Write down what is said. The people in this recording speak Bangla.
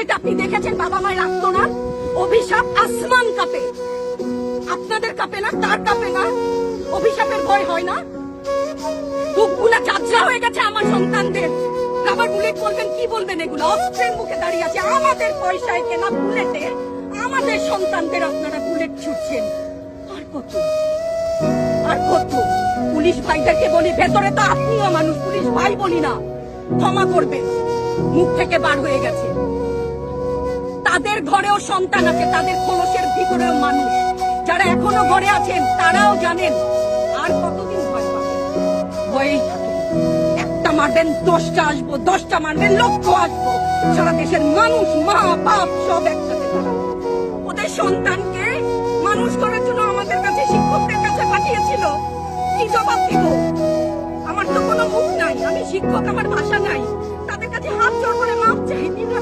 এটা আপনি দেখেছেন? বাবা মায়ের রাখতো না? অভিশাপ আসমান কাঁপে, আপনাদের কাঁপে না? তার কাঁপে না? অভিশাপের ভয় হয় না? বুকগুলা চাচা হয়ে গেছে আমার সন্তানদের। রাবার বুলেট বলবেন, কি বলবেন? এগুলো অস্ত্রের মুখে দাঁড়িয়ে আছে, আমাদের পয়সায় কেনা বুলেটে আমাদের সন্তানদের আপনারা বুলেট ছুটছেন। আর কত, আর কত? পুলিশ ভাইদেরকে বলি, ভেতরে তো আপনিও মানুষ, পুলিশ ভাই বলি না, ক্ষমা করবেন, মুখ থেকে বার হয়ে গেছে। তাদের ঘরেও সন্তান আছে, তাদের খোলসের ভিতরেও মানুষ। যারা এখনো ঘরে আছেন তারাও জানেন আর কতদিন ভয় পাবেন। ভয়েই থাকে, একটা মারবেন 10টা আসবো, 10টা মারবেন লক্ষ আসবো। সারা দেশের মানুষ, মা বাপ সব একসাথে দাঁড়াবো। ওদের সন্তানকে মানুষ করার জন্য আমাদের কাছে, শিক্ষকদের কাছে পাঠিয়েছিল। কি জবাব দিব? আমার তো কোনো মুখ নাই, আমি শিক্ষক, আমার ভাষা নাই। তাদের কাছে হাত জোড় করে মাপ চাই।